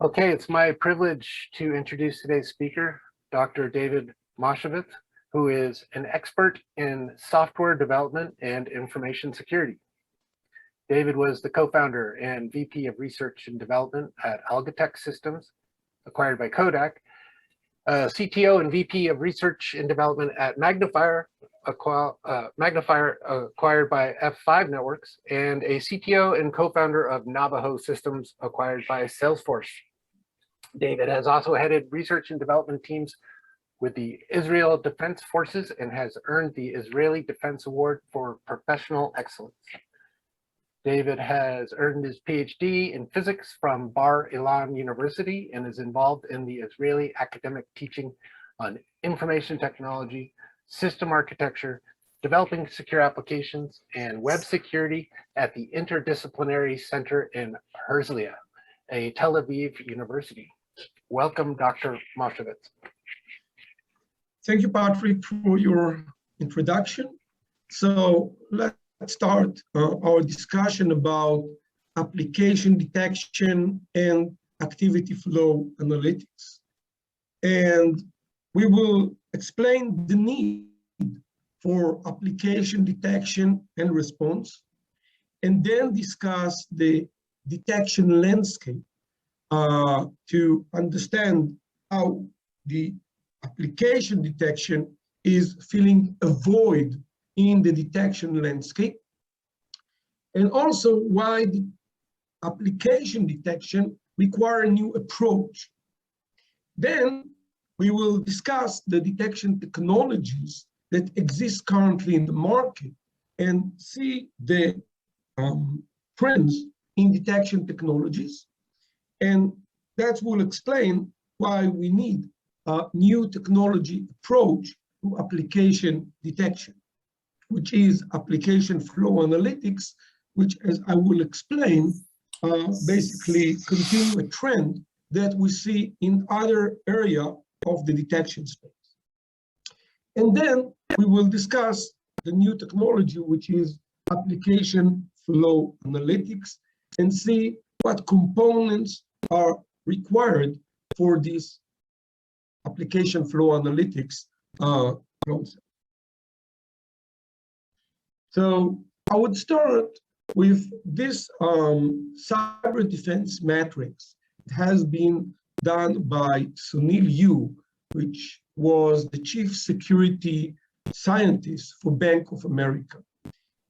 Okay, it's my privilege to introduce today's speaker, Dr. David Movshovitz, who is an expert in software development and information security. David was the co-founder and VP of Research and Development at Algotech Systems, acquired by Kodak, CTO and VP of Research and Development at Magnifier, acquired by F5 Networks, and a CTO and co-founder of Navajo Systems, acquired by Salesforce. David has also headed research and development teams with the Israel Defense Forces and has earned the Israeli Defense Award for Professional Excellence. David has earned his PhD in physics from Bar Ilan University and is involved in the Israeli academic teaching on information technology, system architecture, developing secure applications, and web security at the Interdisciplinary Center in Herzliya, a Tel Aviv university. Welcome, Dr. Movshovitz. Thank you, Patrick, for your introduction. So let's start our discussion about application detection and activity flow analytics. And we will explain the need for application detection and response, and then discuss the detection landscape to understand how the application detection is filling a void in the detection landscape, and also why the application detection require a new approach. Then we will discuss the detection technologies that exist currently in the market and see the trends in detection technologies. And that will explain why we need a new technology approach to application detection, which is application flow analytics, which, as I will explain, basically continue a trend that we see in other area of the detection space. And then we will discuss the new technology, which is application flow analytics, and see what components are required for this application flow analytics process. So I would start with this cyber defense matrix. It has been done by Sunil Yu, which was the chief security scientist for Bank of America.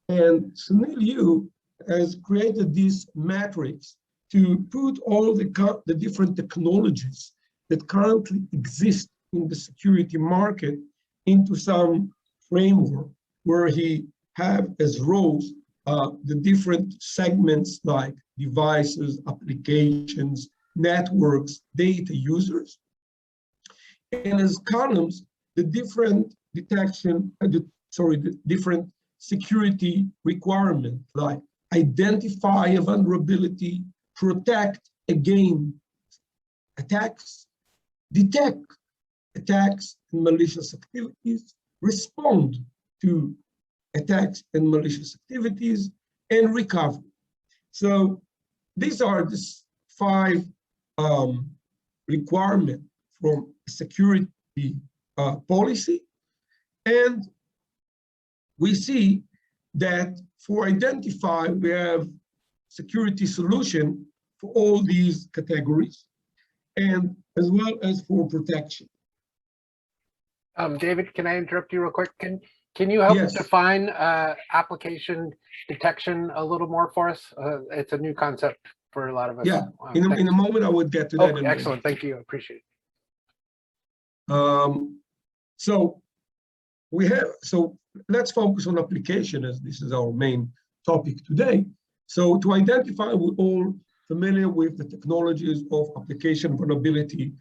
And Sunil Yu has created this matrix to put all the different technologies that currently exist in the security market into some framework where he have as roles the different segments like devices, applications, networks, data users, and as columns the different detection, the different security requirement, like identify a vulnerability, protect against attacks, detect attacks and malicious activities, respond to attacks and malicious activities, and recover. So these are the 5 requirements from security policy. And we see that for identify, we have security solution for all these categories, and as well as for protection. David, can I interrupt you real quick? Can you help define application detection a little more for us? It's a new concept for a lot of us. Yeah, in a moment I would get to that. Oh, excellent, thank you, I appreciate it. So let's focus on application, as this is our main topic today. So to identify, we're all familiar with the technologies of application vulnerability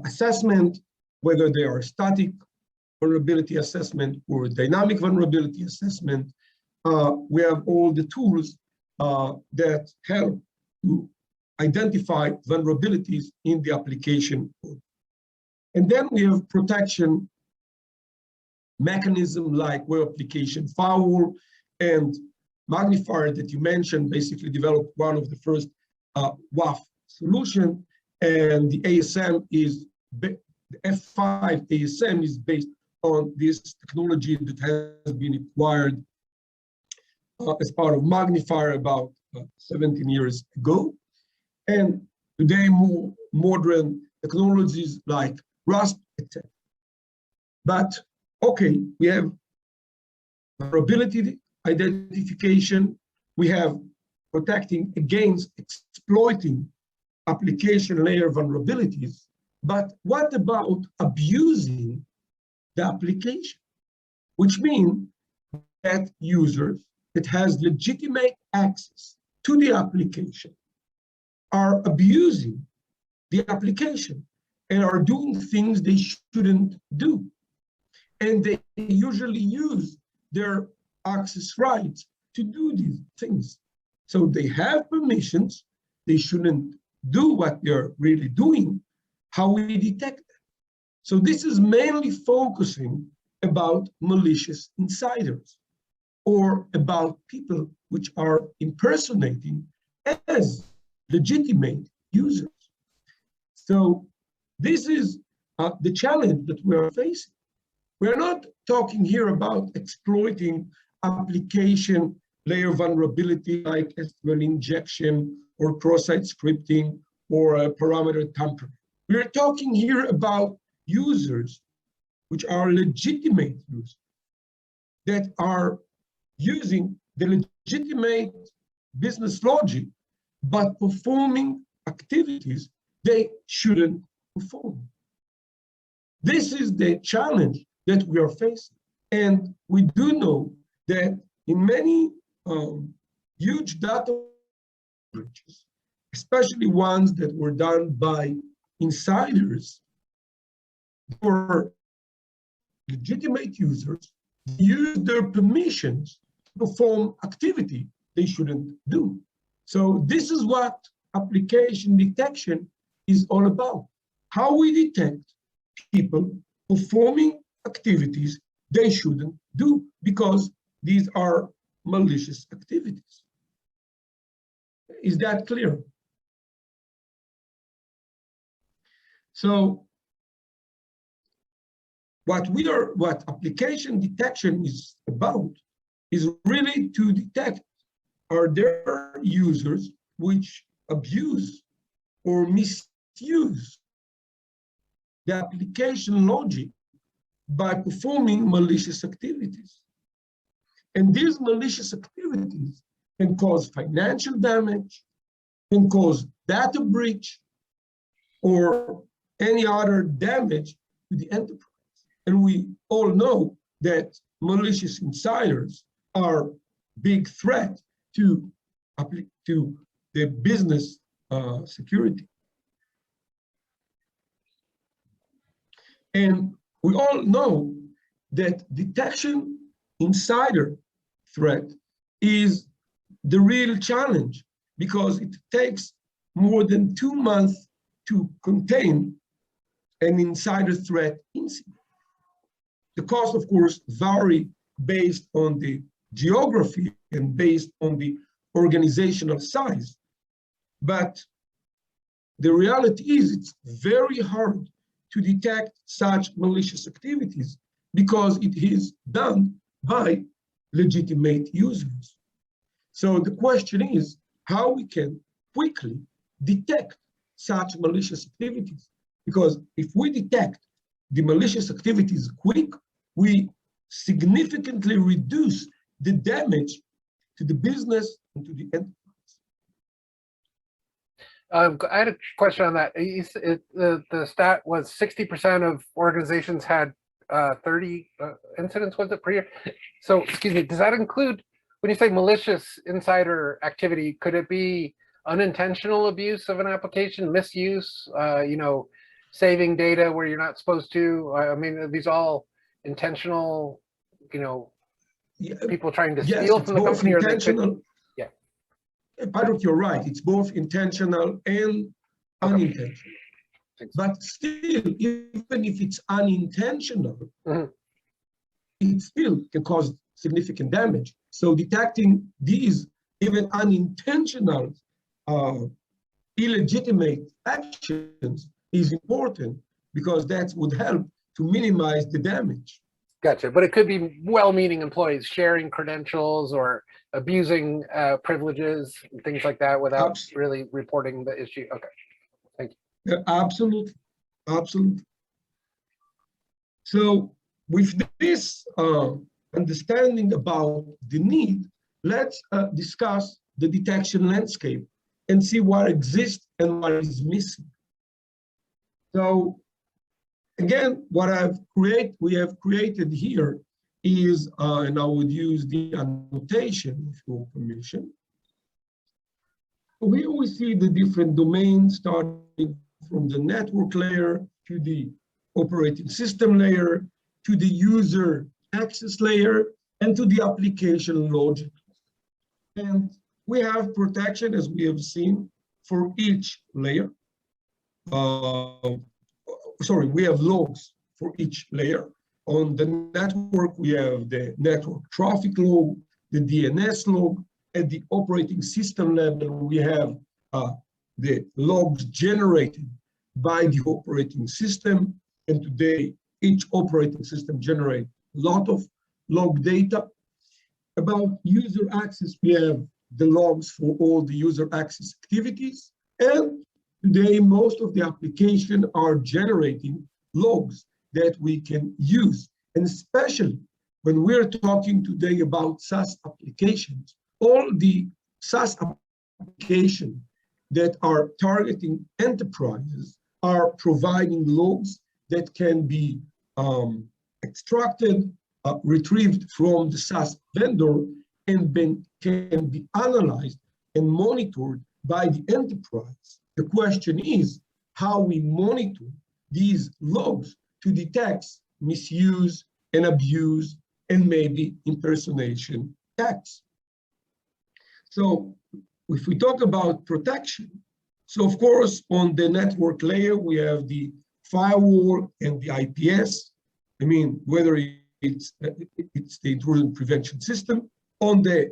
assessment, whether they are static vulnerability assessment or dynamic vulnerability assessment. We have all the tools that help to identify vulnerabilities in the application code. And then we have protection mechanism like web application firewall and Magnifier that you mentioned, basically developed one of the first WAF solution. and the ASM is, the F5 ASM is based on this technology that has been acquired as part of Magnifier about 17 years ago. And today, more modern technologies like Rust, etc. But okay, we have vulnerability identification, we have protecting against exploiting application layer vulnerabilities. But what about abusing the application? Which means that users that has legitimate access to the application are abusing the application and are doing things they shouldn't do. And they usually use their access rights to do these things. So they have permissions, they shouldn't do what they're really doing. How we detect that? So this is mainly focusing about malicious insiders or about people which are impersonating as legitimate users. So this is the challenge that we are facing. We're not talking here about exploiting application layer vulnerability like SQL injection or cross-site scripting or parameter tampering. We're talking here about users which are legitimate users that are using the legitimate business logic but performing activities they shouldn't perform. This is the challenge that we are facing. And we do know that in many huge data breaches, especially ones that were done by insiders, or legitimate users use their permissions to perform activity they shouldn't do. So this is what application detection is all about. How we detect people performing activities they shouldn't do because these are malicious activities. Is that clear? So what application detection is about is really to detect, are there users which abuse or misuse the application logic by performing malicious activities. And these malicious activities can cause financial damage, can cause data breach, or any other damage to the enterprise. And we all know that malicious insiders are a big threat to the business security. And we all know that detection insider threat is the real challenge because it takes more than 2 months to contain an insider threat incident. The cost, of course, vary based on the geography and based on the organizational size. But the reality is it's very hard to detect such malicious activities because it is done by legitimate users. So the question is how we can quickly detect such malicious activities. Because if we detect the malicious activities quick, we significantly reduce the damage to the business and to the enterprise. I had a question on that. The stat was 60% of organizations had 30 incidents, was it, per year? So, excuse me, does that include, when you say malicious insider activity, could it be unintentional abuse of an application, misuse, saving data where you're not supposed to? I mean, are these all intentional, people trying to steal from the company? Intentional. Yeah. Patrick, you're right. It's both intentional and unintentional. Thanks. But still, even if it's unintentional, it still can cause significant damage. So detecting these, even unintentional illegitimate actions is important because that would help to minimize the damage. Gotcha. But it could be well-meaning employees sharing credentials or abusing privileges and things like that without really reporting the issue. Okay. Thank you. Yeah, absolutely. Absolutely. So with this understanding about the need, let's discuss the detection landscape and see what exists and what is missing. So again, what we have created here is, and I would use the annotation with your permission. Here we see the different domains starting from the network layer to the operating system layer, to the user access layer, and to the application logic. And we have protection, as we have seen, for each layer. We have logs for each layer. On the network, we have the network traffic log, the DNS log. At the operating system level, we have the logs generated by the operating system. And today, each operating system generates a lot of log data. About user access, we have the logs for all the user access activities. And today, most of the applications are generating logs that we can use. And especially when we're talking today about SaaS applications, all the SaaS applications that are targeting enterprises are providing logs that can be extracted, retrieved from the SaaS vendor, and can be analyzed and monitored by the enterprise. The question is how we monitor these logs to detect misuse and abuse and maybe impersonation attacks. So if we talk about protection, so of course on the network layer we have the firewall and the IPS. I mean, whether it's the intrusion prevention system. On the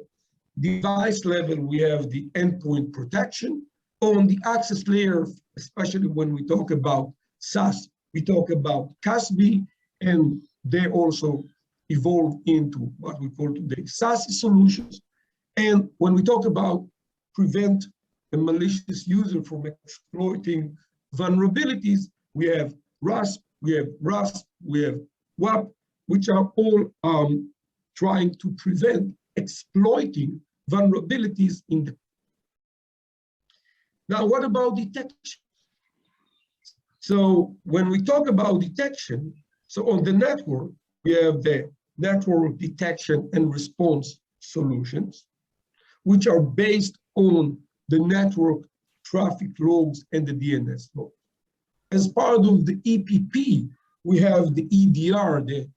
device level, we have the endpoint protection. On the access layer, especially when we talk about SaaS, we talk about CASB, and they also evolve into what we call today SaaS solutions. And when we talk about prevent a malicious user from exploiting vulnerabilities, we have RASP, we have RASP, we have WAP, which are all trying to prevent exploiting vulnerabilities in the. Now, what about detection? So when we talk about detection, so on the network, we have the network detection and response solutions, which are based on the network traffic logs and the DNS log. As part of the EPP, we have the EDR, the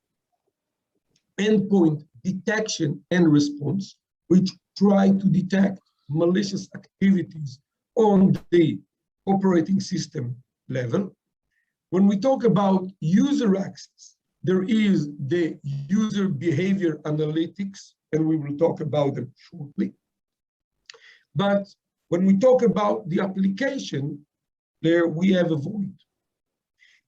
endpoint detection and response, which try to detect malicious activities on the operating system level. When we talk about user access, there is the user behavior analytics, and we will talk about them shortly. But when we talk about the application, there we have a void.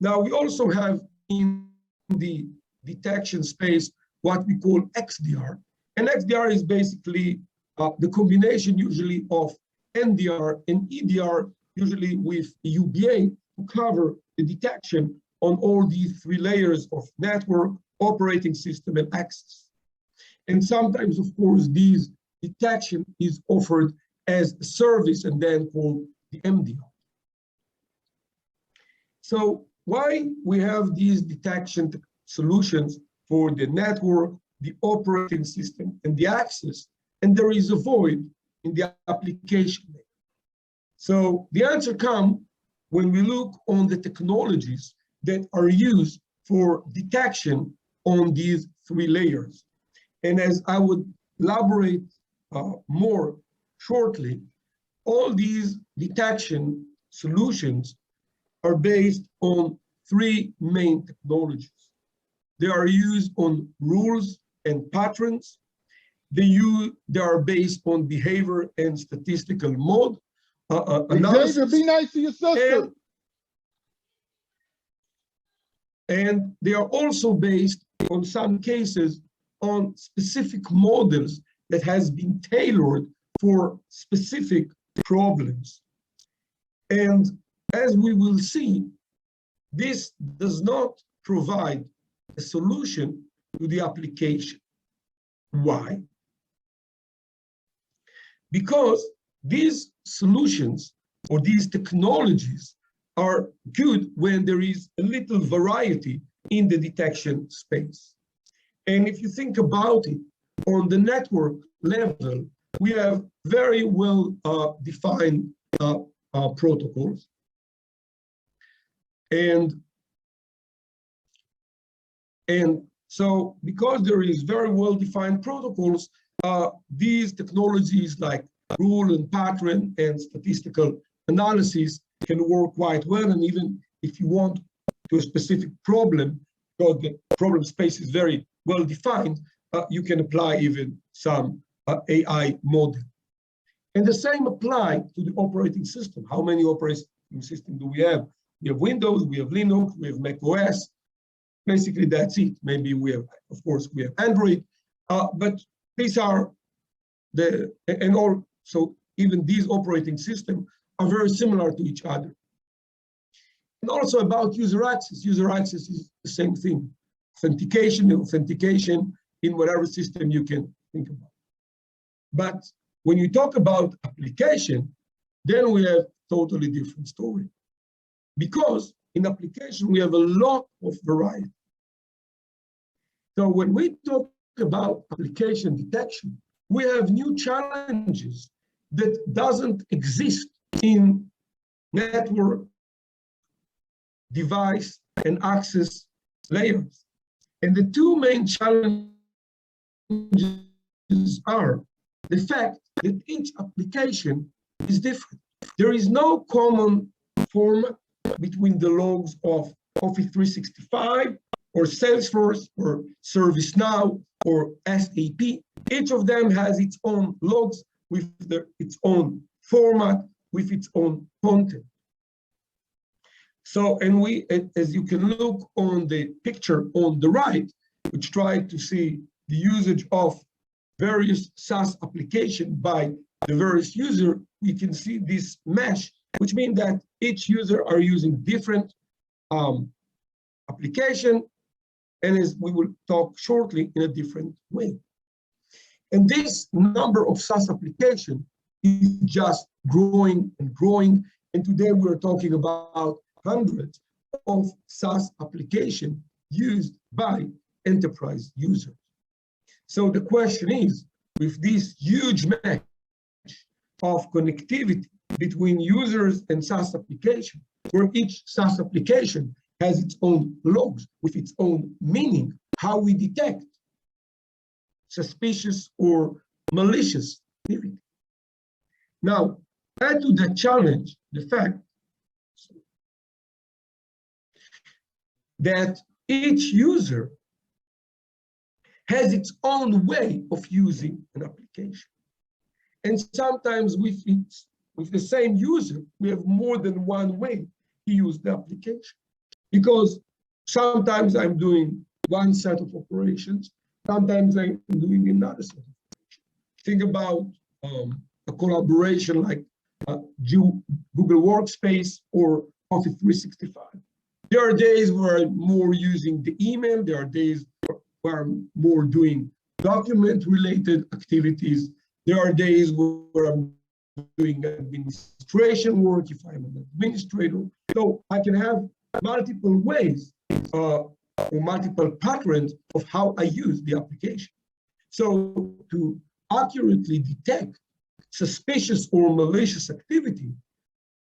Now, we also have in the detection space what we call XDR. And XDR is basically the combination usually of NDR and EDR, usually with UBA, to cover the detection on all these three layers of network, operating system, and access. And sometimes, of course, these detection is offered as a service and then called the MDR. So why we have these detection solutions for the network, the operating system, and the access, and there is a void in the application layer? So the answer comes when we look on the technologies that are used for detection on these three layers. And as I would elaborate more shortly, all these detection solutions are based on three main technologies. They are used on rules and patterns. They are based on behavior and statistical mode, analysis. Xavier, be nice to your sister. And they are also based on some cases on specific models that has been tailored for specific problems. And as we will see, this does not provide a solution to the application. Why? Because these solutions or these technologies are good when there is a little variety in the detection space. And if you think about it, on the network level, we have very well defined protocols. And so because there is very well defined protocols, these technologies like rule and pattern and statistical analysis can work quite well. And even if you want to a specific problem, because the problem space is very well defined, you can apply even some AI model. And the same apply to the operating system. How many operating systems do we have? We have Windows, we have Linux, we have Mac OS. Basically, that's it. Maybe we have, of course, we have Android, but these are and also even these operating systems are very similar to each other. And also about user access. User access is the same thing. Authentication in whatever system you can think about. But when you talk about application, then we have totally different story. Because in application, we have a lot of variety. So when we talk about application detection, we have new challenges that doesn't exist in network, device, and access layers. And the two main challenges are the fact that each application is different. There is no common format between the logs of Office 365 or Salesforce or ServiceNow or SAP. Each of them has its own logs with its own format, with its own content. So, and we, as you can look on the picture on the right, which try to see the usage of various SaaS application by the various user, we can see this mesh, which means that each user are using different application, and as we will talk shortly, in a different way. And this number of SaaS application is just growing and growing. And today we're talking about hundreds of SaaS applications used by enterprise users. So the question is, with this huge mesh of connectivity between users and SaaS application, where each SaaS application has its own logs with its own meaning, how we detect suspicious or malicious activity. Now, add to the challenge the fact that each user has its own way of using an application. And sometimes with the same user, we have more than one way to use the application. Because sometimes I'm doing one set of operations, sometimes I'm doing another set of operations. Think about a collaboration like Google Workspace or Office 365. There are days where I'm more using the email, there are days where I'm more doing document-related activities, there are days where I'm doing administration work if I'm an administrator. So I can have multiple ways or multiple patterns of how I use the application. So to accurately detect suspicious or malicious activity,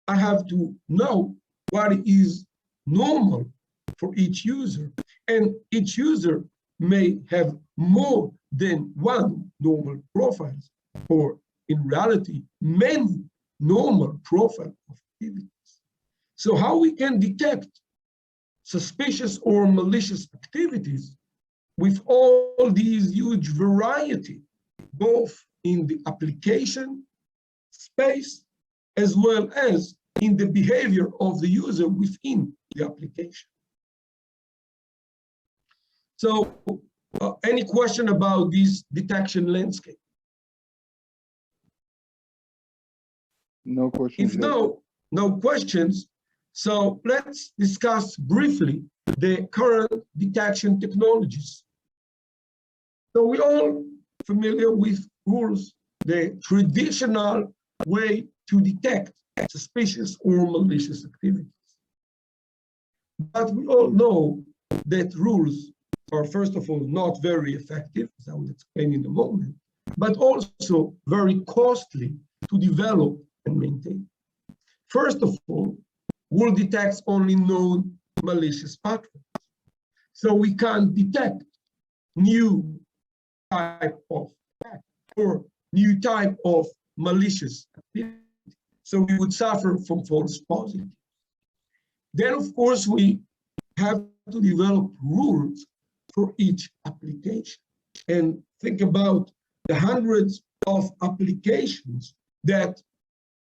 I have to know what is normal for each user. And each user may have more than one normal profiles, or in reality, many normal profile of activities. So how we can detect suspicious or malicious activities with all these huge variety, both in the application space as well as in the behavior of the user within the application. So, any question about this detection landscape? No questions. If no questions, so let's discuss briefly the current detection technologies. So we're all familiar with rules, the traditional way to detect suspicious or malicious activities. But we all know that rules are, first of all, not very effective, as I will explain in a moment, but also very costly to develop and maintain. First of all, rule detects only known malicious patterns. So we can't detect new type of attack or new type of malicious activity. So we would suffer from false positives. Then, of course, we have to develop rules for each application and think about the hundreds of applications that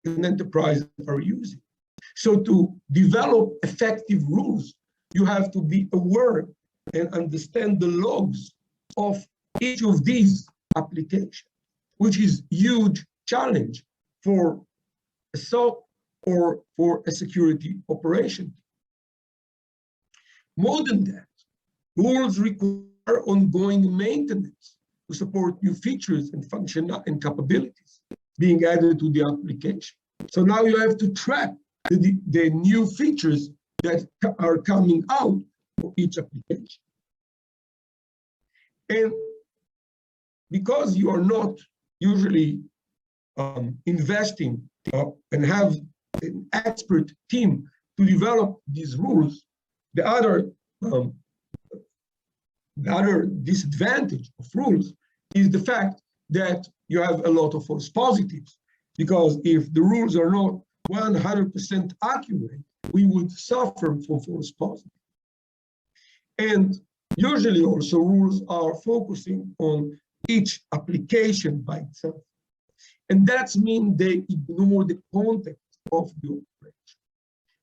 an enterprise are using. So to develop effective rules, you have to be aware and understand the logs of each of these applications, which is a huge challenge for a SOC or for a security operation. More than that, rules require ongoing maintenance to support new features and function and capabilities being added to the application. So now you have to track the new features that are coming out for each application. And because you are not usually investing and have an expert team to develop these rules, the other disadvantage of rules is the fact that you have a lot of false positives. Because if the rules are not 100% accurate, we would suffer from false positives. And usually also rules are focusing on each application by itself. And that means they ignore the context of the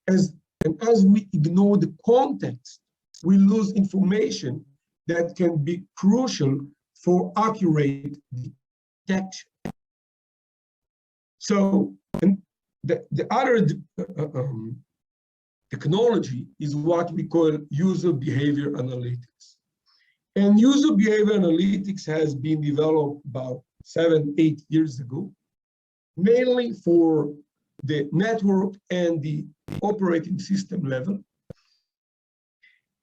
operation. As we ignore the context, we lose information that can be crucial for accurate detection. So, and the other technology is what we call user behavior analytics. And user behavior analytics has been developed about 7-8 years ago, mainly for the network and the operating system level.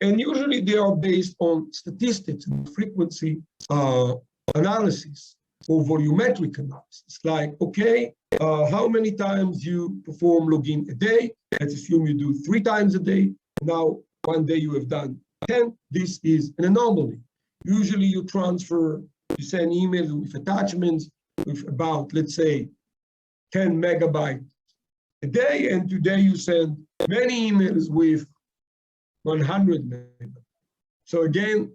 And usually they are based on statistics and frequency analysis or volumetric analysis. Like, okay, how many times you perform login a day? Let's assume you do 3 times a day. Now, one day you have done 10. This is an anomaly. Usually you send emails with attachments with about, let's say, 10 megabytes a day. And today you send many emails with 100 megabytes. So again,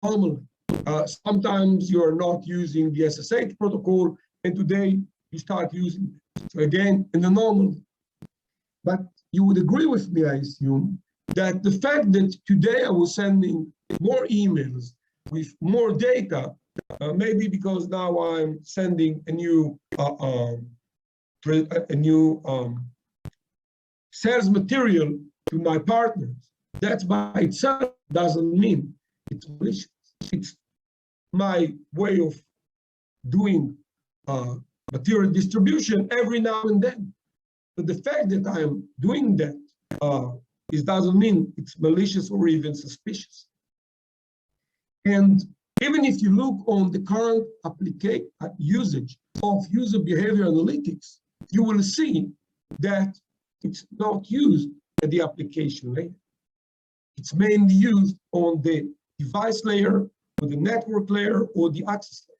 anomaly. Sometimes you are not using the SSH protocol, and today you start using it. So again, an anomaly. But you would agree with me, I assume, that the fact that today I was sending more emails with more data, maybe because now I'm sending a new sales material to my partners. That by itself doesn't mean it's malicious. It's my way of doing material distribution every now and then. But the fact that I am doing that it doesn't mean it's malicious or even suspicious. And even if you look on the current usage of user behavior analytics, you will see that it's not used at the application layer. It's mainly used on the device layer, or the network layer, or the access layer.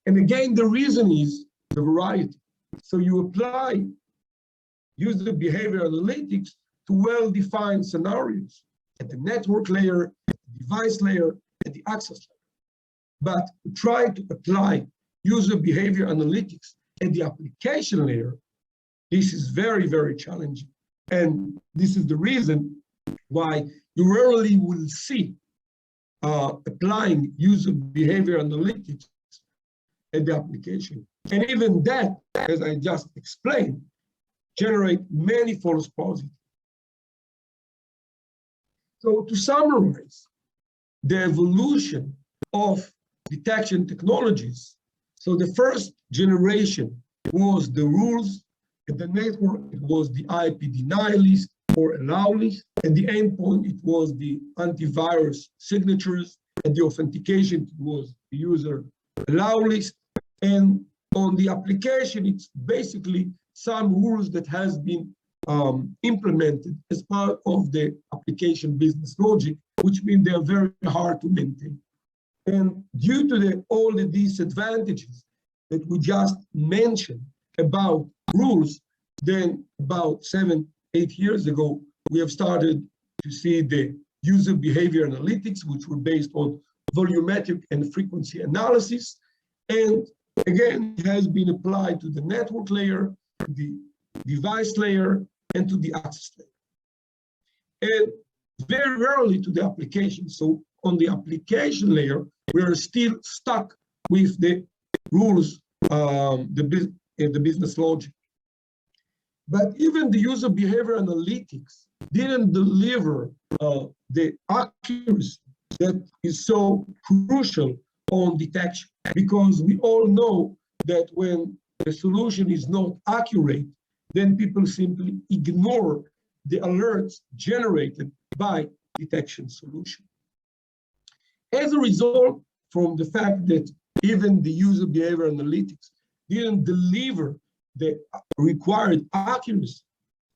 And again, the reason is the variety. So you apply user behavior analytics to well-defined scenarios at the network layer, the device layer, and the access layer. But try to apply user behavior analytics At the application layer, this is very, very challenging. And this is the reason why you rarely will see applying user behavior analytics at the application. And even that, as I just explained, generate many false positives. So to summarize, the evolution of detection technologies. So the first generation was the rules. At the network, it was the IP denial list or allow list. At the endpoint, it was the antivirus signatures. At the authentication, it was the user allow list. And on the application, it's basically some rules that has been implemented as part of the application business logic, which means they are very hard to maintain. And due to all the disadvantages that we just mentioned about rules, then about 7-8 years ago, we have started to see the user behavior analytics, which were based on volumetric and frequency analysis. And again, it has been applied to the network layer, the device layer, and to the access layer. And very rarely to the application. So on the application layer, we are still stuck with the rules, the business logic. But even the user behavior analytics didn't deliver the accuracy that is so crucial on detection, because we all know that when the solution is not accurate, then people simply ignore the alerts generated by detection solution. As a result, from the fact that even the user behavior analytics didn't deliver the required accuracy,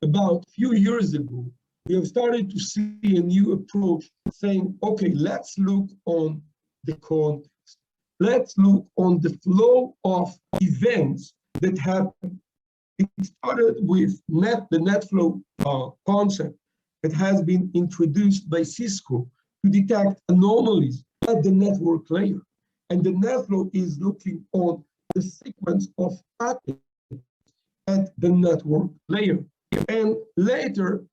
about a few years ago, we have started to see a new approach saying, okay, let's look on the context. Let's look on the flow of events that happen. It started with the net flow concept that has been introduced by Cisco to detect anomalies at the network layer. And the net flow is looking on the sequence of packets at the network layer. And later,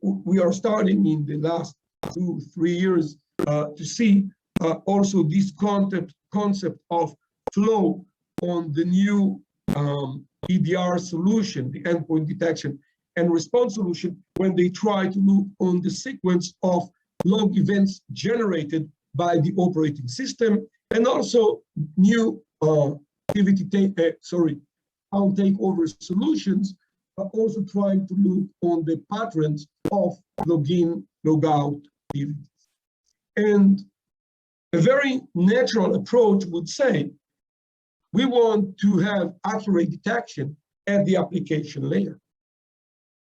we are starting in the last 2-3 years to see also this concept of flow on the new EDR solution, the endpoint detection and response solution, when they try to look on the sequence of log events generated by the operating system, and also new account takeover solutions are also trying to look on the patterns of login, logout activities. And a very natural approach would say, we want to have accurate detection at the application layer.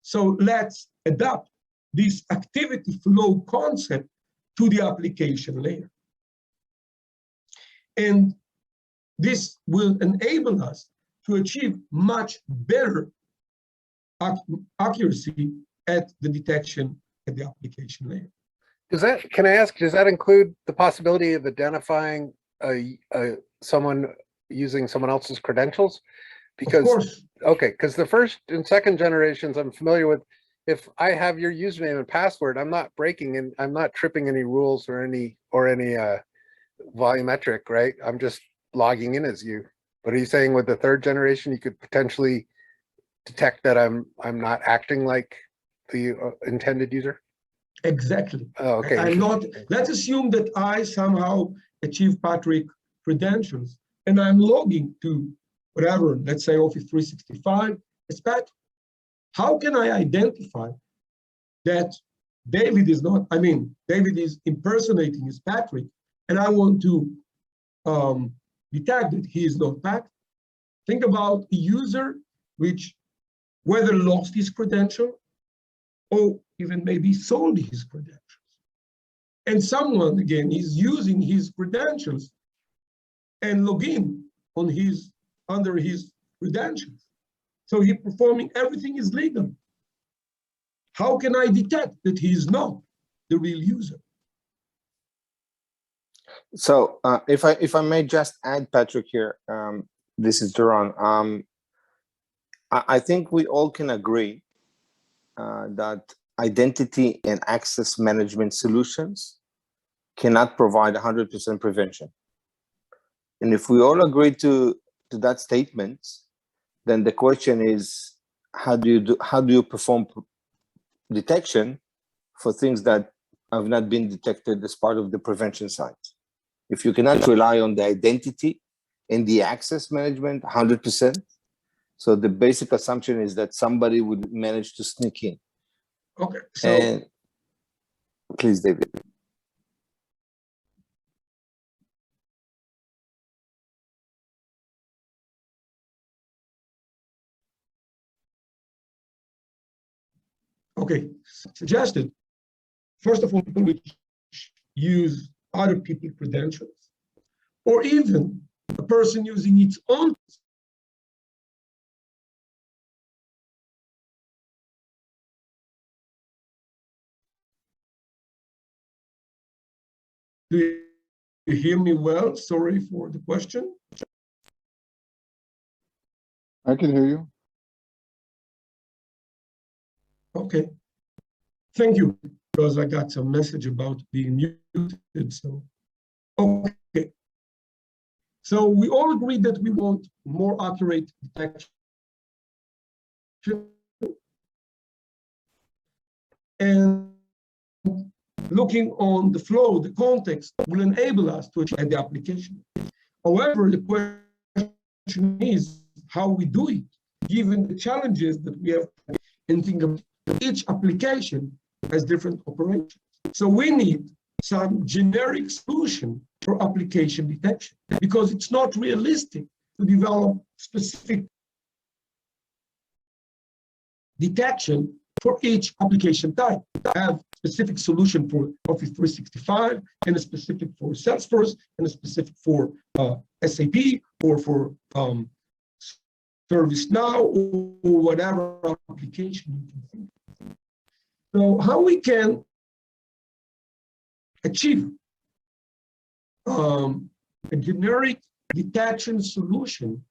So let's adapt this activity flow concept to the application layer. And this will enable us to achieve much better accuracy at the detection at the application layer. Can I ask, does that include the possibility of identifying someone using someone else's credentials? Because, of course. Okay, because the first and second generations I'm familiar with, if I have your username and password, I'm not breaking and I'm not tripping any rules or any volumetric, right? I'm just logging in as you. But are you saying with the third generation, you could potentially detect that I'm not acting like the intended user? Exactly. Oh, okay. I'm not. Let's assume that I somehow achieve Patrick credentials and I'm logging to whatever, let's say Office 365 as Patrick. How can I identify that David is not, David is impersonating his Patrick, and I want to detect that he is not Patrick? Think about a user which whether lost his credential or even maybe sold his credentials. And someone, again, is using his credentials and log in on under his credentials. So he's performing everything is legal. How can I detect that he is not the real user? So if I may just add, Patrick, here, this is Duran. I think we all can agree that identity and access management solutions cannot provide 100% prevention. And if we all agree to that statement, then the question is, how do you perform detection for things that have not been detected as part of the prevention side? If you cannot rely on the identity and the access management 100%, so the basic assumption is that somebody would manage to sneak in. Okay, so And please, David. okay, suggested. First of all, people which use other people's credentials, or even a person using its own. Do you hear me well? Sorry for the question. I can hear you. Okay, thank you, because I got some message about being muted, so, okay. So we all agree that we want more accurate detection. And looking on the flow, the context will enable us to achieve the application. However, the question is how we do it, given the challenges that we have, and think of each application has different operations. So we need some generic solution for application detection, because it's not realistic to develop specific detection for each application type. I have specific solution for Office 365, and a specific for Salesforce, and a specific for SAP, or for ServiceNow, or whatever application you can think of. So how we can achieve a generic detection solution,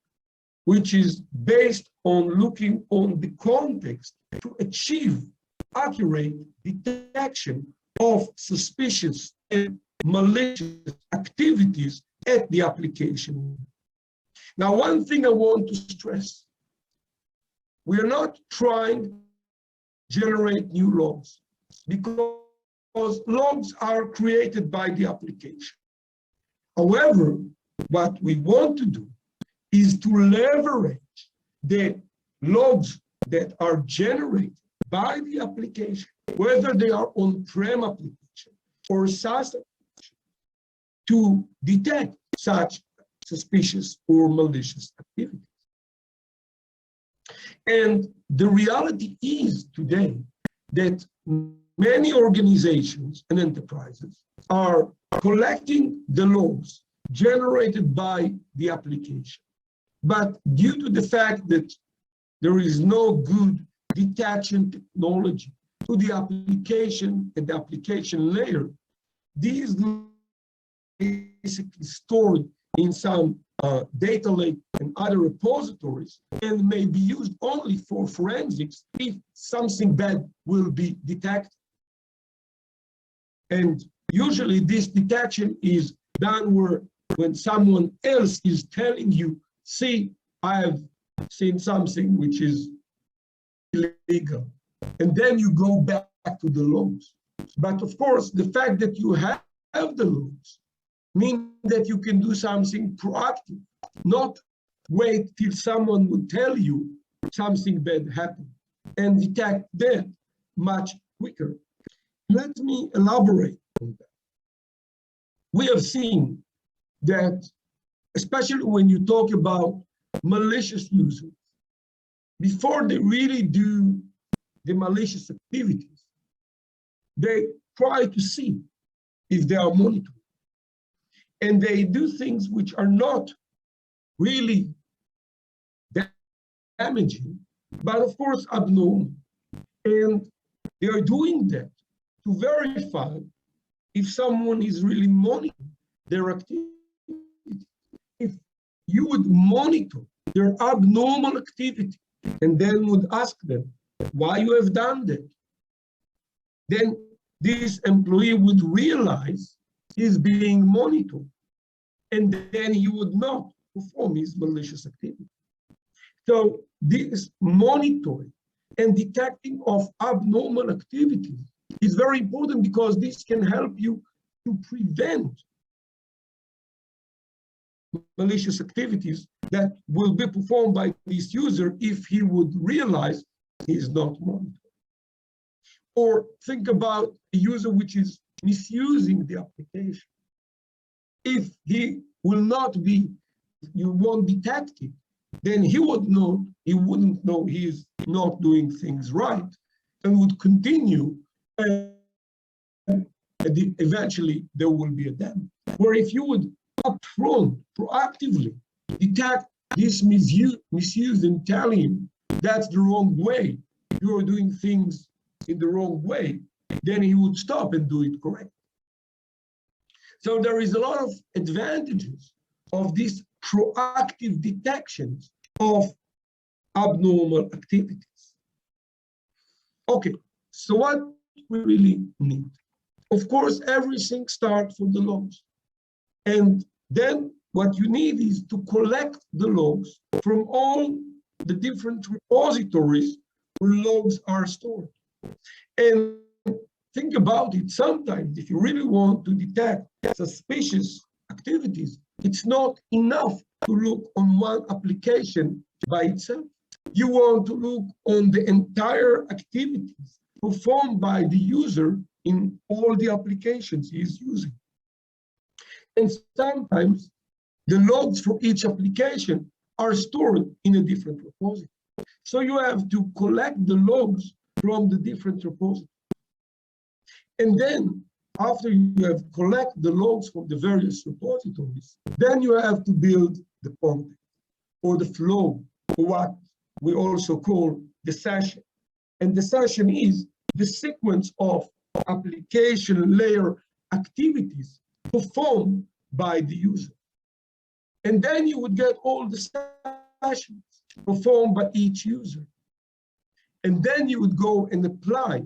which is based on looking on the context to achieve accurate detection of suspicious and malicious activities at the application. Now, one thing I want to stress, we are not trying to generate new logs, because logs are created by the application. However, what we want to do is to leverage the logs that are generated by the application, whether they are on-prem application or SaaS application, to detect such suspicious or malicious activities. And the reality is today that many organizations and enterprises are collecting the logs generated by the application. But due to the fact that there is no good detection technology to the application and the application layer, these basically stored in some data lake and other repositories, and may be used only for forensics if something bad will be detected. And usually this detection is done when someone else is telling you, see, I have seen something which is illegal. And then you go back to the logs. But of course, the fact that you have the logs means that you can do something proactive, not wait till someone would tell you something bad happened, and detect that much quicker. Let me elaborate on that. We have seen that, especially when you talk about malicious users, before they really do the malicious activities, they try to see if they are monitored. And they do things which are not really damaging, but of course abnormal. And they are doing that to verify if someone is really monitoring their activity. If you would monitor their abnormal activity and then would ask them why you have done that. Then this employee would realize he's being monitored, and then he would not perform his malicious activity. So this monitoring and detecting of abnormal activities is very important, because this can help you to prevent malicious activities that will be performed by this user if he would realize he is not monitored. Or think about a user which is misusing the application. If he will not be, you won't detect it, then he wouldn't know he is not doing things right, and would continue, and eventually there will be a damage. Where if you would upfront, proactively detect this misuse and tell him that's the wrong way, you're doing things in the wrong way, then he would stop and do it correctly. So there is a lot of advantages of these proactive detections of abnormal activities. Okay, so what we really need? Of course, everything starts from the logs. And then what you need is to collect the logs from all the different repositories where logs are stored. And think about it, sometimes if you really want to detect suspicious activities, it's not enough to look on one application by itself. You want to look on the entire activities performed by the user in all the applications he is using. And sometimes the logs for each application are stored in a different repository. So you have to collect the logs from the different repositories. And then after you have collected the logs from the various repositories, then you have to build the content or the flow, or what we also call the session. And the session is the sequence of application layer activities performed by the user. And then you would get all the sessions performed by each user. And then you would go and apply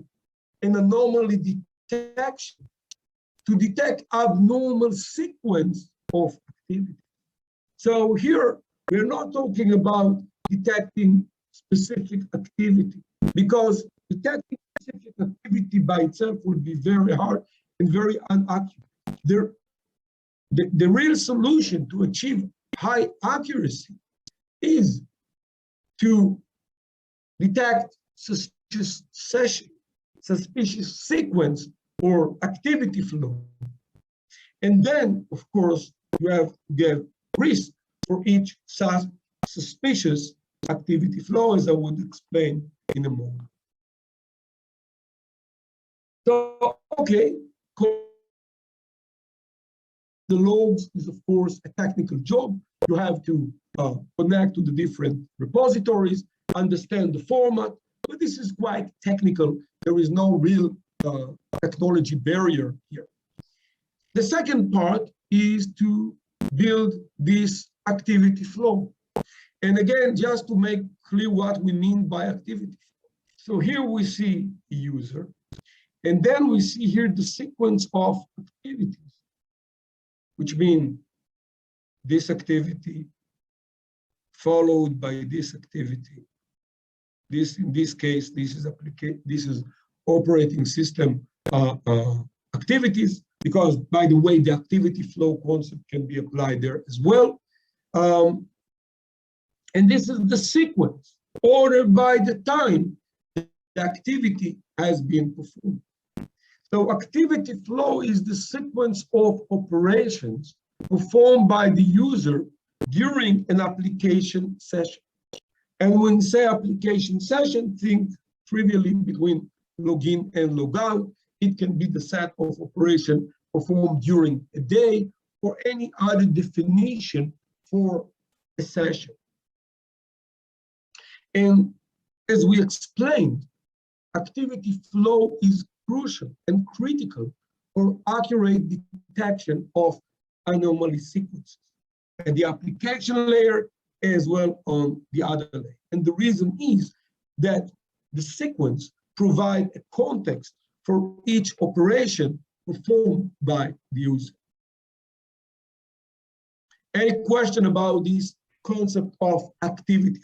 an anomaly detection to detect abnormal sequence of activity. So here, we're not talking about detecting specific activity, because detecting specific activity by itself would be very hard and very inaccurate. The real solution to achieve high accuracy is to detect suspicious session, suspicious sequence or activity flow. And then, of course, you have to get risk for each suspicious activity flow, as I would explain in a moment. So, okay, the logs is, of course, a technical job. You have to connect to the different repositories, understand the format, but this is quite technical. There is no real technology barrier here. The second part is to build this activity flow. And again, just to make clear what we mean by activity. So here we see the user, and then we see here the sequence of activities, which mean this activity followed by this activity. This, in this case, this is operating system activities, because, by the way, the activity flow concept can be applied there as well. And this is the sequence ordered by the time the activity has been performed. So activity flow is the sequence of operations performed by the user during an application session. And when we say application session, think trivially between login and logout. It can be the set of operation performed during a day or any other definition for a session. And as we explained, activity flow is crucial and critical for accurate detection of anomaly sequences at the application layer as well on the other layer. And the reason is that the sequence provides a context for each operation performed by the user. Any question about this concept of activity?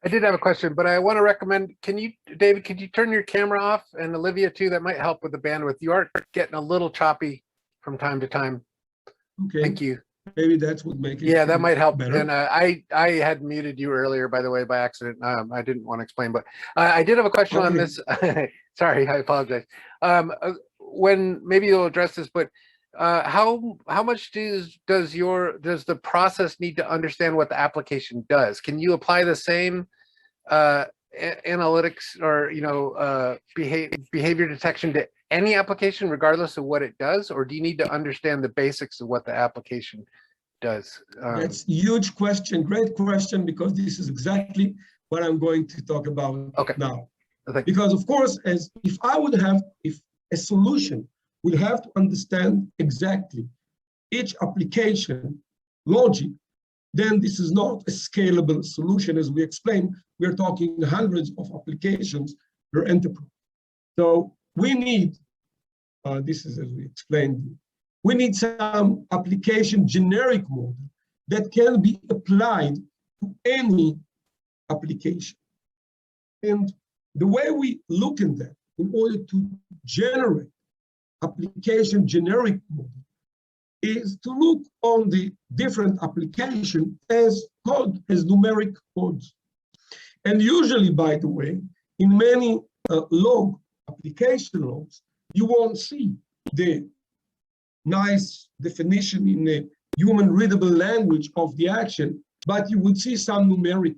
I did have a question, but I want to recommend, David, could you turn your camera off, and Olivia too? That might help with the bandwidth. You are getting a little choppy from time to time. Okay. Thank you. Maybe that's what makes it. Yeah, that might help. better. And I had muted you earlier, by the way, by accident. I didn't want to explain, but I did have a question on this. Sorry, I apologize. When maybe you'll address this, but how much does the process need to understand what the application does? Can you apply the same analytics or behavior detection to any application regardless of what it does, or do you need to understand the basics of what the application does? That's a huge question, great question, because this is exactly what I'm going to talk about now. Because of course, if a solution will have to understand exactly each application logic, then this is not a scalable solution. As we explained, we're talking hundreds of applications per enterprise. So we need, this is as we explained, we need some application generic model that can be applied to any application. And the way we look at that in order to generate application generic model is to look on the different application as code, as numeric codes. And usually, by the way, in many log application logs, you won't see the nice definition in a human readable language of the action, but you would see some numeric.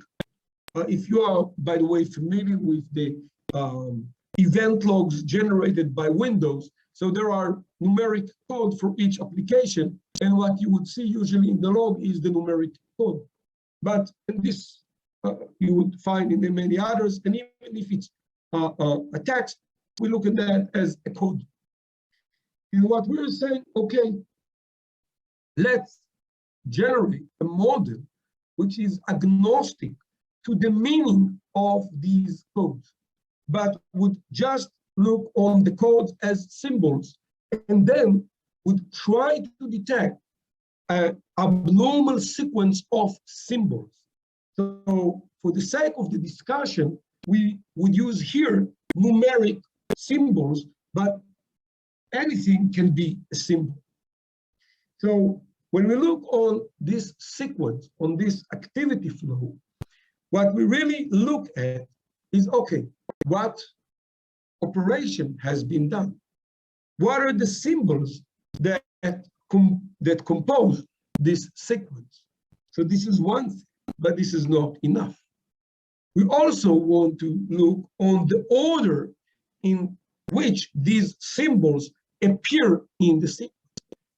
If you are, by the way, familiar with the event logs generated by Windows, so there are numeric code for each application, and what you would see usually in the log is the numeric code. But in this, you would find in many others, and even if it's a text, we look at that as a code. And what we're saying, okay, let's generate a model which is agnostic to the meaning of these codes, but would just look on the codes as symbols, and then would try to detect an abnormal sequence of symbols. So for the sake of the discussion, we would use here numeric symbols, but anything can be a symbol. So when we look on this sequence, on this activity flow, what we really look at is, okay, what operation has been done? What are the symbols that compose this sequence? So this is one thing, but this is not enough. We also want to look on the order in which these symbols appear in the sequence,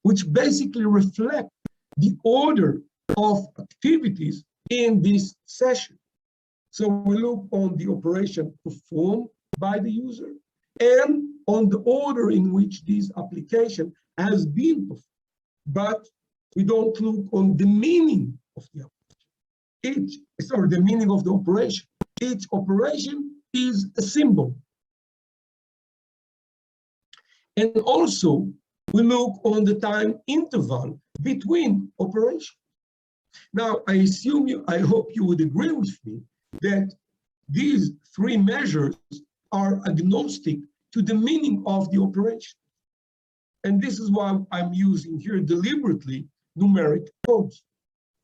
which basically reflect the order of activities in this session. So we look on the operation performed by the user and on the order in which this application has been performed. But we don't look on the meaning of the application. The meaning of the operation. Each operation is a symbol. And also, we look on the time interval between operations. Now, I hope you would agree with me that these three measures are agnostic to the meaning of the operation. And this is why I'm using here deliberately numeric codes.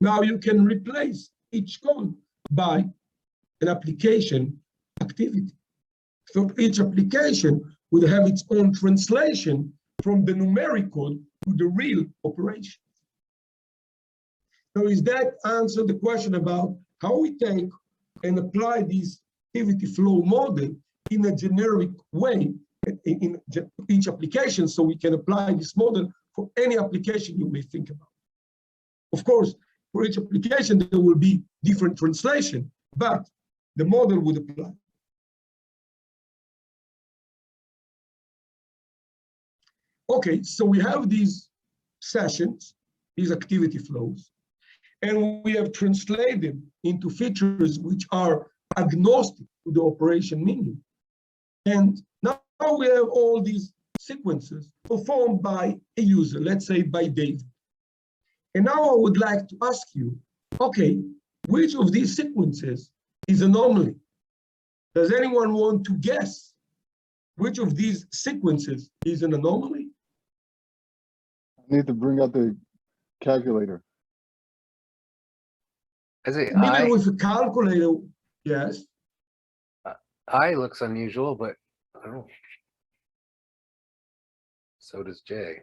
Now you can replace each code by an application activity. So each application would have its own translation from the numeric code to the real operation. So does that answer the question about how we take and apply this activity flow model in a generic way in each application, so we can apply this model for any application you may think about? Of course, for each application, there will be different translation, but the model would apply. Okay, so we have these sessions, these activity flows, and we have translated them into features which are agnostic to the operation menu. And now we have all these sequences performed by a user, let's say by David. And now I would like to ask you, okay, which of these sequences is anomaly? Does anyone want to guess which of these sequences is an anomaly? I need to bring out the calculator. I say Even with a calculator, yes. I looks unusual, but I don't know. So does J.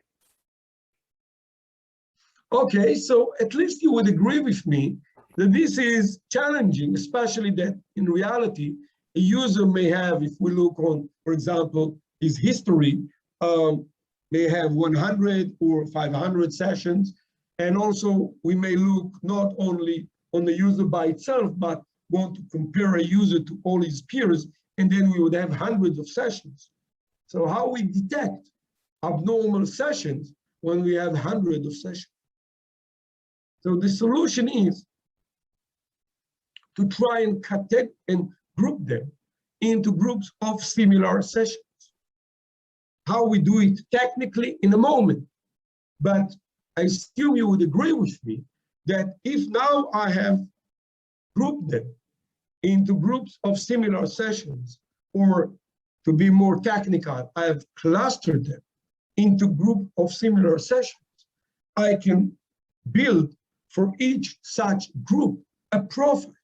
Okay, so at least you would agree with me that this is challenging, especially that in reality, a user may have, if we look on, for example, his history, may have 100 or 500 sessions. And also we may look not only on the user by itself, but want to compare a user to all his peers, and then we would have hundreds of sessions. So how we detect abnormal sessions when we have hundreds of sessions? So the solution is to try and group them into groups of similar sessions. How we do it technically in a moment, but I assume you would agree with me that if now I have grouped them into groups of similar sessions, or to be more technical, I have clustered them into group of similar sessions, I can build for each such group a profile.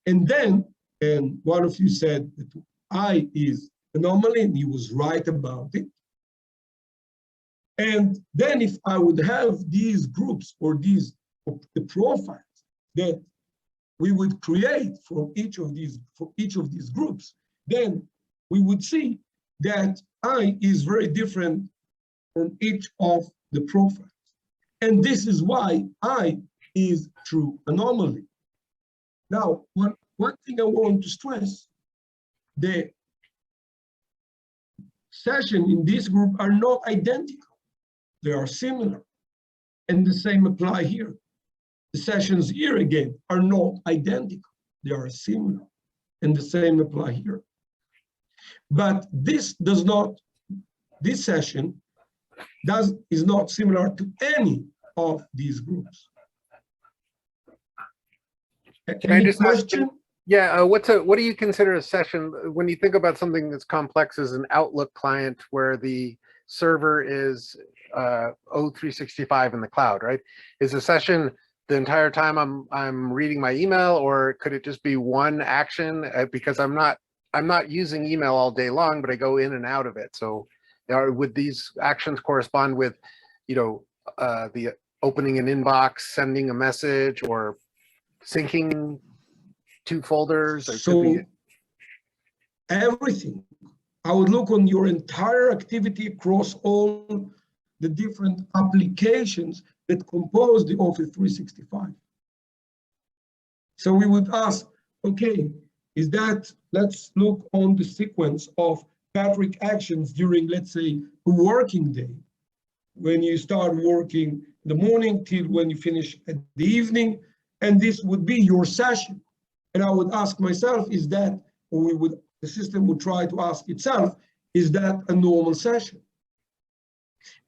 And then, and one of you said that I is anomaly, and he was right about it. And then if I would have these groups or the profiles that we would create for each of these groups, then we would see that I is very different from each of the profiles. And this is why I is true anomaly. Now, one thing I want to stress, the sessions in this group are not identical. They are similar. And the same apply here. The sessions here again are not identical. They are similar. And the same apply here. But this session is not similar to any of these groups. Can I just ask, question? yeah, what do you consider a session when you think about something that's complex as an Outlook client where the server is O365 in the cloud, right? Is a session the entire time I'm reading my email, or could it just be one action? Because I'm not using email all day long, but I go in and out of it. So would these actions correspond with, the opening an inbox, sending a message, or syncing two folders? Or so everything. I would look on your entire activity across all the different applications that compose the Office 365. So we would ask, okay, let's look on the sequence of Patrick actions during, let's say, a working day. When you start working in the morning till when you finish at the evening, and this would be your session. And I would ask myself, the system would try to ask itself, is that a normal session?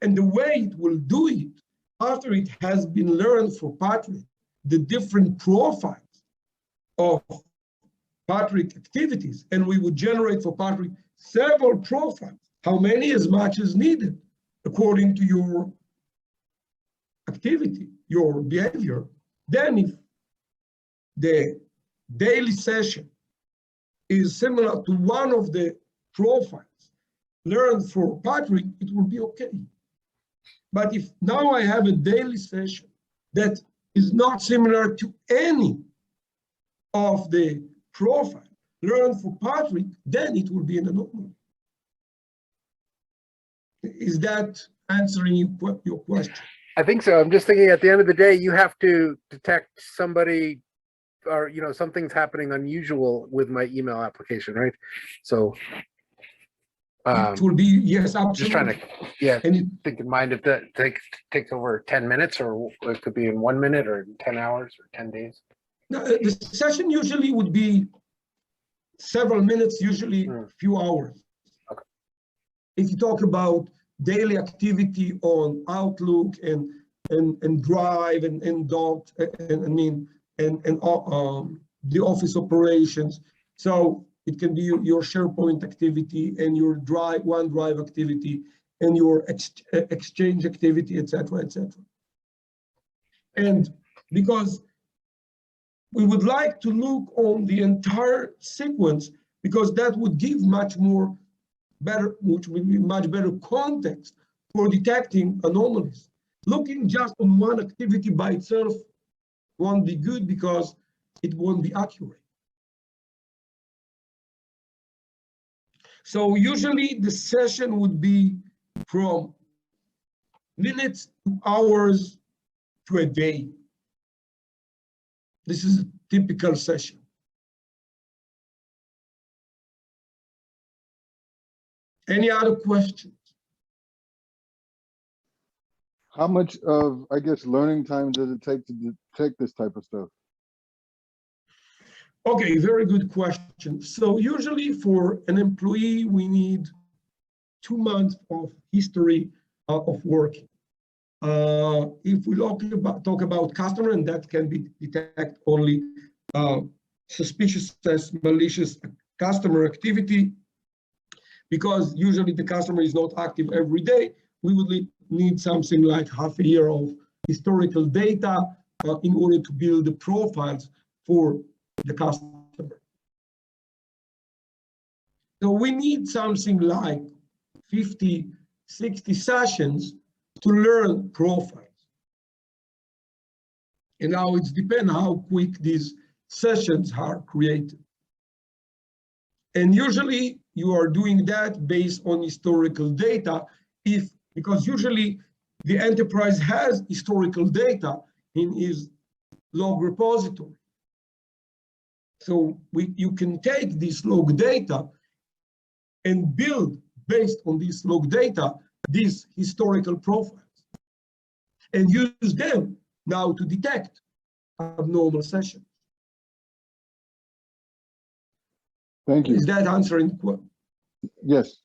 And the way it will do it, after it has been learned for Patrick, the different profiles of Patrick activities, and we would generate for Patrick several profiles, how many? As much as needed, according to your activity, your behavior. Then if the daily session is similar to one of the profiles learned for Patrick, it will be okay. But if now I have a daily session that is not similar to any of the profile learned for Patrick, then it will be an anomaly. Is that answering your question? I think so. I'm just thinking at the end of the day, you have to detect somebody, or something's happening unusual with my email application, right? So It will be, yes, Just trying to, absolutely. yeah, And it, think in mind if that takes over 10 minutes, or it could be in 1 minute or 10 hours or 10 days. the session usually would be several minutes, usually Hmm. few hours. Okay. If you talk about daily activity on Outlook and Drive and Dot, and I mean, and the office operations. So it can be your SharePoint activity and your OneDrive activity and your Exchange activity, etc., etc. And because we would like to look on the entire sequence, because that would give much better context for detecting anomalies. Looking just on one activity by itself won't be good because it won't be accurate. So usually the session would be from minutes to hours to a day. This is a typical session. Any other questions? How much of, I guess, learning time does it take to detect this type of stuff? Okay, very good question. So usually for an employee, we need 2 months of history of working. If we talk about customer, and that can be detect only suspicious as malicious customer activity, because usually the customer is not active every day, we would need something like half a year of historical data in order to build the profiles for the customer. So we need something like 50, 60 sessions to learn profiles. And now it depends how quick these sessions are created. And usually you are doing that based on historical data, because usually the enterprise has historical data in its log repository. So you can take this log data and build, based on this log data, these historical profiles, and use them now to detect abnormal sessions. Thank you. Is that answering the question? Yes.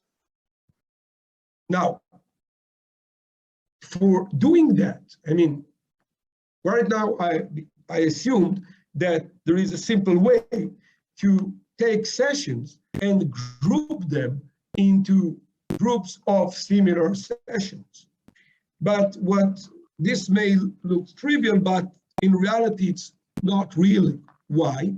Now, for doing that, I mean, right now I assumed that there is a simple way to take sessions and group them into groups of similar sessions. But what this may look trivial, but in reality, it's not really. Why?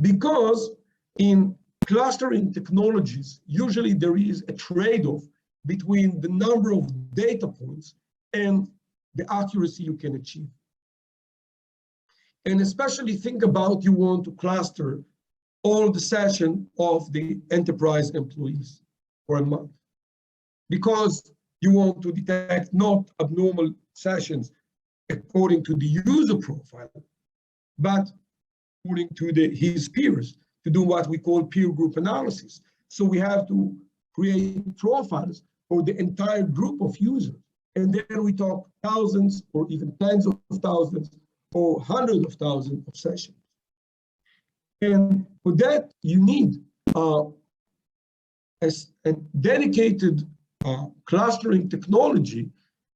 Because in clustering technologies, usually there is a trade-off between the number of data points and the accuracy you can achieve. And especially think about, you want to cluster all the sessions of the enterprise employees for a month, because you want to detect not abnormal sessions according to the user profile, but according to his peers, to do what we call peer group analysis. So we have to create profiles for the entire group of users. And then we talk thousands or even tens of thousands or hundreds of thousands of sessions. And for that, you need a dedicated clustering technology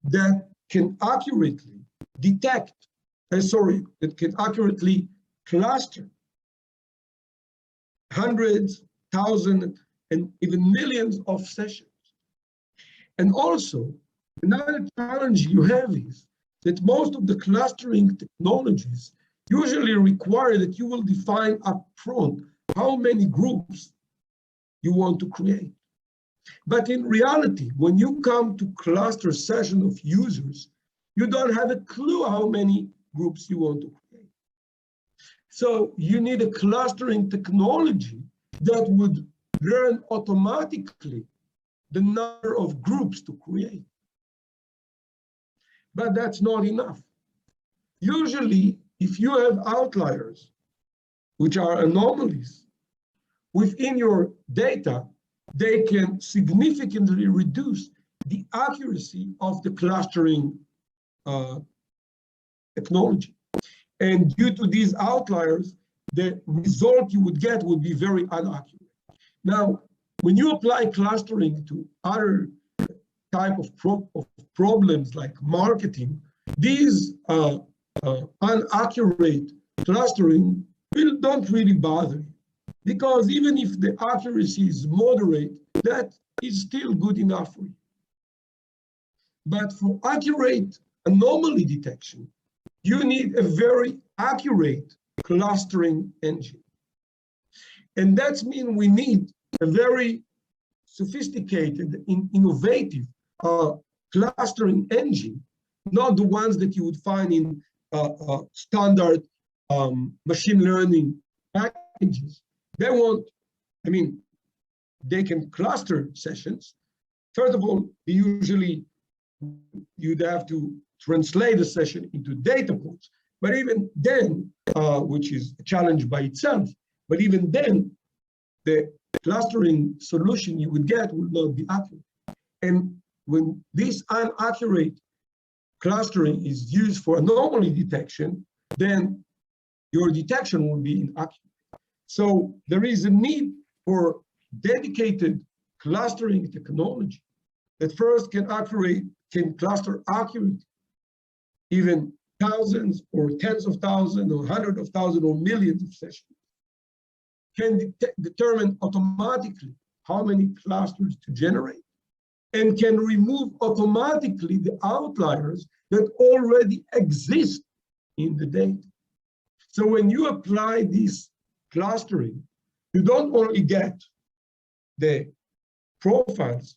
that can accurately detect, that can accurately cluster hundreds, thousands, and even millions of sessions. And also, another challenge you have is that most of the clustering technologies usually require that you will define upfront how many groups you want to create. But in reality, when you come to cluster session of users, you don't have a clue how many groups you want to create. So you need a clustering technology that would learn automatically the number of groups to create. But that's not enough. Usually, if you have outliers, which are anomalies, within your data, they can significantly reduce the accuracy of the clustering technology. And due to these outliers, the result you would get would be very inaccurate. Now, when you apply clustering to other type of problems like marketing, these inaccurate clustering don't really bother you, because even if the accuracy is moderate, that is still good enough for you. But for accurate anomaly detection, you need a very accurate clustering engine. And that means we need a very sophisticated, innovative clustering engine, not the ones that you would find in standard machine learning packages. They want, I mean, they can cluster sessions. First of all, usually you'd have to translate the session into data points. But even then, which is a challenge by itself, but even then, the clustering solution you would get would not be accurate. And when this inaccurate clustering is used for anomaly detection, then your detection will be inaccurate. So there is a need for dedicated clustering technology that first can cluster accurately, even thousands or tens of thousands or hundreds of thousands or millions of sessions, can determine automatically how many clusters to generate, and can remove automatically the outliers that already exist in the data. So when you apply this clustering, you don't only get the profiles,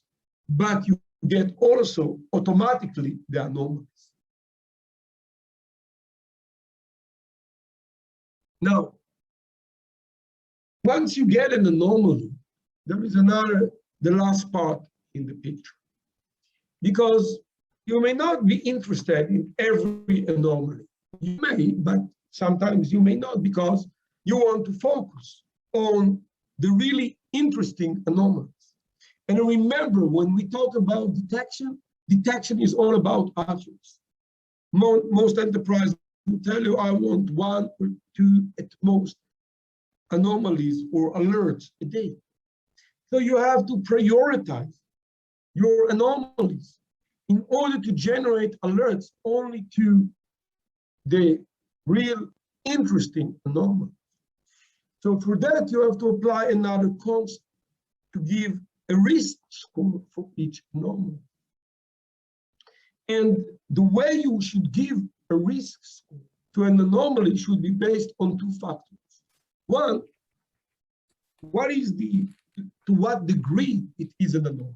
but you get also automatically the anomalies. Now, once you get an anomaly, there is the last part in the picture. Because you may not be interested in every anomaly. You may, but sometimes you may not, because you want to focus on the really interesting anomalies. And remember, when we talk about detection, detection is all about accuracy. Most enterprises will tell you, I want 1 or 2 at most anomalies or alerts a day. So you have to prioritize your anomalies in order to generate alerts only to the real interesting anomalies. So for that, you have to apply another concept to give a risk score for each anomaly. And the way you should give a risk score to an anomaly should be based on 2 factors. One, to what degree it is an anomaly.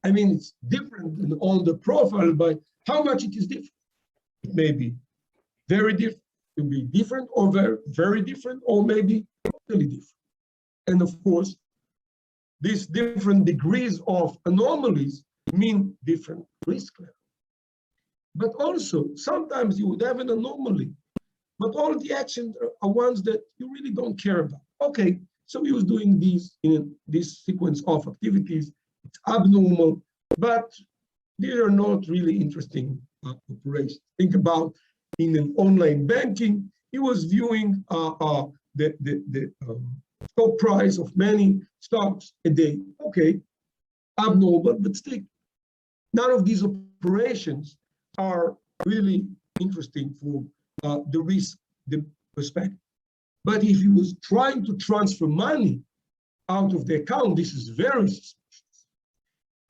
I mean, it's different on the profile, but how much it is different. It may be very different, it will be different or very, very different, or maybe totally different. And of course, these different degrees of anomalies mean different risk levels. But also, sometimes you would have an anomaly, but all the actions are ones that you really don't care about. Okay, so he was doing this in this sequence of activities. It's abnormal, but these are not really interesting operations. Think about in an online banking, he was viewing the stock price of many stocks a day. Okay, abnormal, but still, none of these operations are really interesting for the risk, the perspective. But if he was trying to transfer money out of the account, this is very suspicious.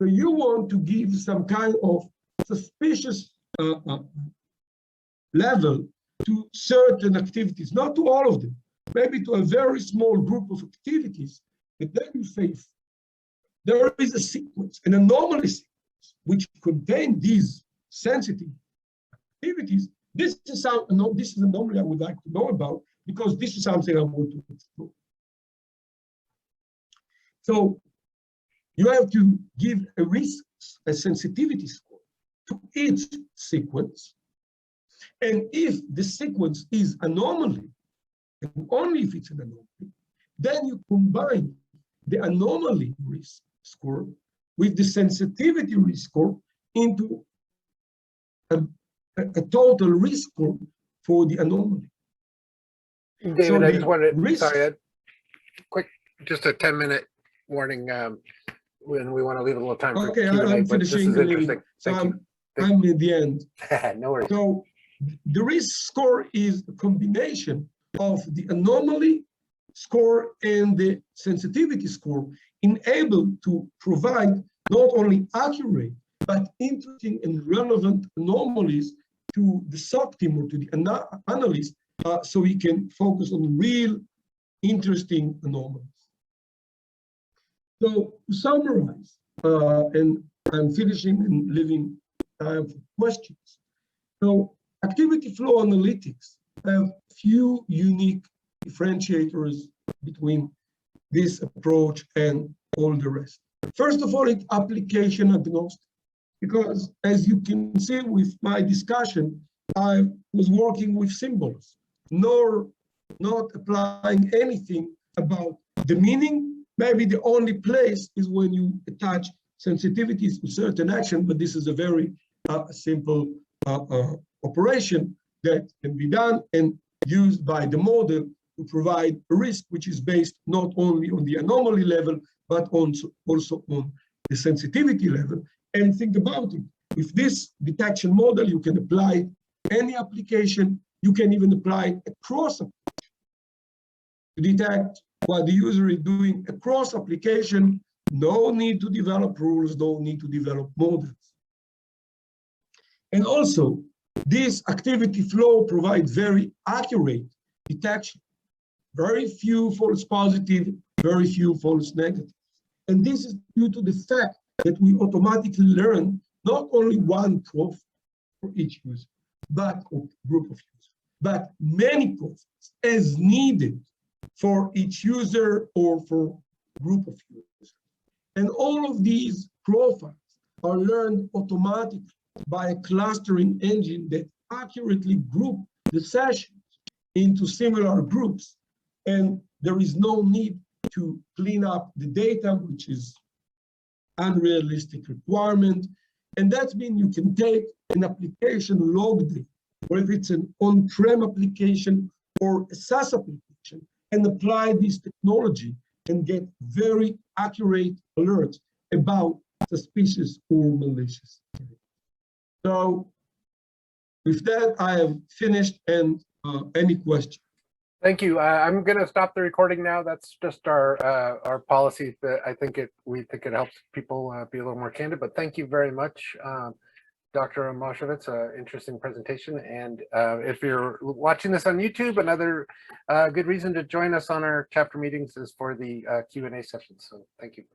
So you want to give some kind of suspicious level to certain activities, not to all of them, maybe to a very small group of activities. But then you say there is a sequence, an anomaly sequence, which contain these sensitive activities. This is an anomaly I would like to know about, because this is something I want to explore. So you have to give a risk, a sensitivity score to each sequence. And if the sequence is anomaly, and only if it's an anomaly, then you combine the anomaly risk score with the sensitivity risk score into a total risk score for the anomaly. David, So I the just wanted, risk- sorry, quick, just a 10-minute warning when we want to leave a little time for Okay, Q&A, I'm but this finishing is and interesting. leaving. So Thank you. I'm at the end. No worries. So the risk score is a combination of the anomaly score and the sensitivity score, enabled to provide not only accurate, but interesting and relevant anomalies to the SOC team or to the analyst, so we can focus on real interesting anomalies. So to summarize, and I'm finishing and leaving time for questions. So activity flow analytics have few unique differentiators between this approach and all the rest. First of all, it's application agnostic, because as you can see with my discussion, I was working with symbols, not applying anything about the meaning. Maybe the only place is when you attach sensitivities to certain action, but this is a very simple operation that can be done and used by the model to provide a risk which is based not only on the anomaly level, but also on the sensitivity level. And think about it. With this detection model, you can apply any application. You can even apply across application to detect what the user is doing across application. No need to develop rules, no need to develop models. And also, this activity flow provides very accurate detection. Very few false positive, very few false negative. And this is due to the fact that we automatically learn not only one profile for each user, but or group of users, but many profiles as needed for each user or for group of users. And all of these profiles are learned automatically by a clustering engine that accurately group the sessions into similar groups. And there is no need to clean up the data, which is unrealistic requirement. And that means you can take an application log data, whether it's an on-prem application or a SaaS application, and apply this technology and get very accurate alerts about suspicious or malicious. So with that, I have finished, and any questions? Thank you. I'm going to stop the recording now. That's just our policy. That we think it helps people be a little more candid. But thank you very much, Dr. Movshovitz. Interesting presentation. And if you're watching this on YouTube, another good reason to join us on our chapter meetings is for the Q&A session. So thank you.